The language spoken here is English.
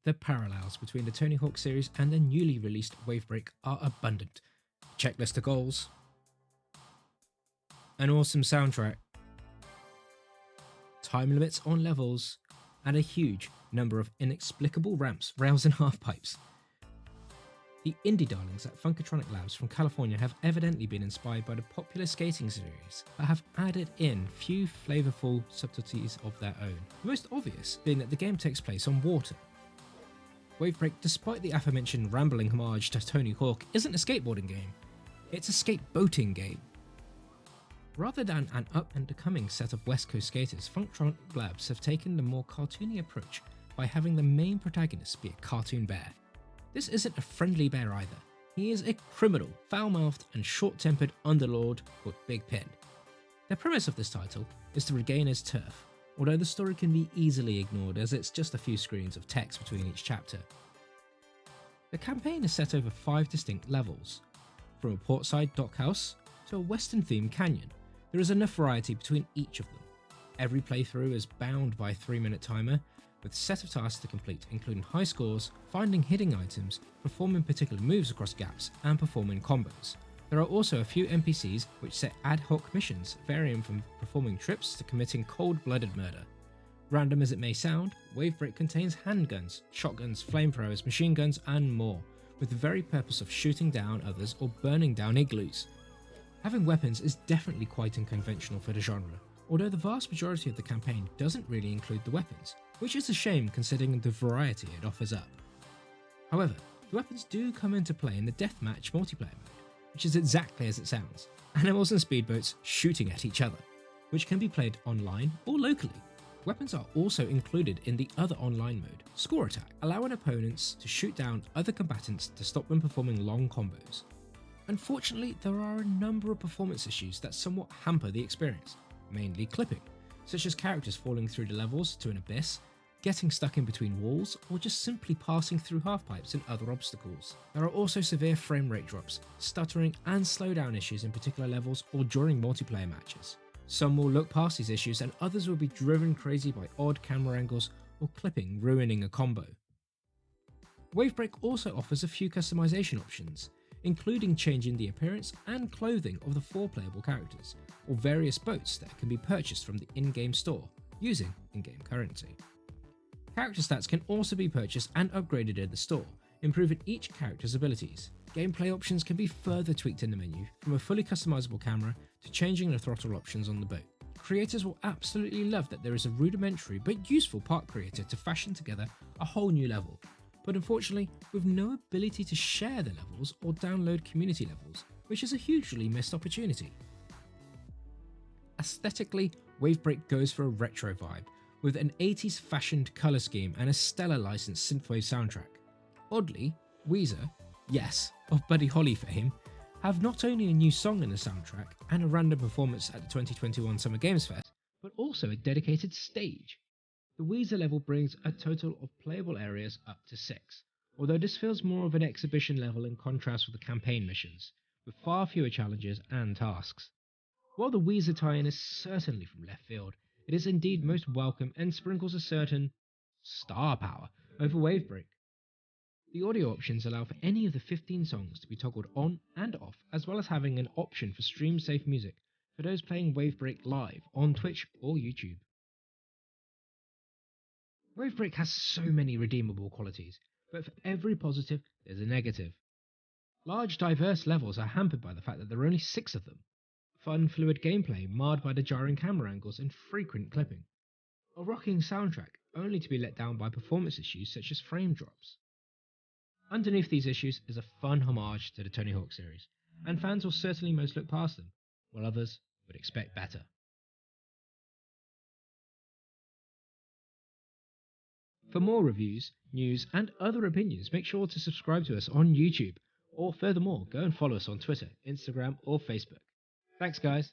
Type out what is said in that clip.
the parallels between the Tony Hawk series and the newly released Wavebreak are abundant. Checklist of goals, an awesome soundtrack, time limits on levels, and a huge number of inexplicable ramps, rails and half-pipes. The indie darlings at Funktronic Labs from California have evidently been inspired by the popular skating series, but have added in few flavourful subtleties of their own, the most obvious being that the game takes place on water. Wavebreak, despite the aforementioned rambling homage to Tony Hawk, isn't a skateboarding game, it's a skateboating game. Rather than an up-and-coming set of West Coast skaters, Funktronic Labs have taken the more cartoony approach by having the main protagonist be a cartoon bear. This isn't a friendly bear either. He is a criminal, foul-mouthed and short-tempered underlord called Big Pin. The premise of this title is to regain his turf, although the story can be easily ignored as it's just a few screens of text between each chapter. The campaign is set over 5 distinct levels, from a portside dockhouse to a western-themed canyon. There is enough variety between each of them. Every playthrough is bound by a 3-minute timer, with a set of tasks to complete, including high scores, finding hidden items, performing particular moves across gaps, and performing combos. There are also a few NPCs which set ad hoc missions, varying from performing trips to committing cold-blooded murder. Random as it may sound, Wavebreak contains handguns, shotguns, flamethrowers, machine guns, and more, with the very purpose of shooting down others or burning down igloos. Having weapons is definitely quite unconventional for the genre, although the vast majority of the campaign doesn't really include the weapons, which is a shame considering the variety it offers up. However, the weapons do come into play in the deathmatch multiplayer mode, which is exactly as it sounds, animals and speedboats shooting at each other, which can be played online or locally. Weapons are also included in the other online mode, Score Attack, allowing opponents to shoot down other combatants to stop them performing long combos. Unfortunately, there are a number of performance issues that somewhat hamper the experience, mainly clipping, such as characters falling through the levels to an abyss, getting stuck in between walls, or just simply passing through half-pipes and other obstacles. There are also severe frame rate drops, stuttering and slowdown issues in particular levels or during multiplayer matches. Some will look past these issues and others will be driven crazy by odd camera angles or clipping ruining a combo. Wavebreak also offers a few customization options, including changing the appearance and clothing of the 4 playable characters, or various boats that can be purchased from the in-game store, using in-game currency. Character stats can also be purchased and upgraded in the store, improving each character's abilities. Gameplay options can be further tweaked in the menu, from a fully customizable camera to changing the throttle options on the boat. Creators will absolutely love that there is a rudimentary but useful part creator to fashion together a whole new level, but unfortunately with no ability to share the levels or download community levels, which is a hugely missed opportunity. Aesthetically, Wavebreak goes for a retro vibe, with an 80s fashioned colour scheme and a stellar licensed synthwave soundtrack. Oddly, Weezer, yes, of Buddy Holly fame, have not only a new song in the soundtrack and a random performance at the 2021 Summer Games Fest, but also a dedicated stage. The Weezer level brings a total of playable areas up to 6, although this feels more of an exhibition level in contrast with the campaign missions, with far fewer challenges and tasks. While the Weezer tie-in is certainly from left field, it is indeed most welcome and sprinkles a certain star power over Wavebreak. The audio options allow for any of the 15 songs to be toggled on and off, as well as having an option for stream-safe music for those playing Wavebreak live on Twitch or YouTube. Wavebreak has so many redeemable qualities, but for every positive there's a negative. Large diverse levels are hampered by the fact that there are only 6 of them. Fun fluid gameplay marred by the jarring camera angles and frequent clipping. A rocking soundtrack only to be let down by performance issues such as frame drops. Underneath these issues is a fun homage to the Tony Hawk series, and fans will certainly most look past them, while others would expect better. For more reviews, news, and other opinions, make sure to subscribe to us on YouTube, or furthermore, go and follow us on Twitter, Instagram, or Facebook. Thanks, guys.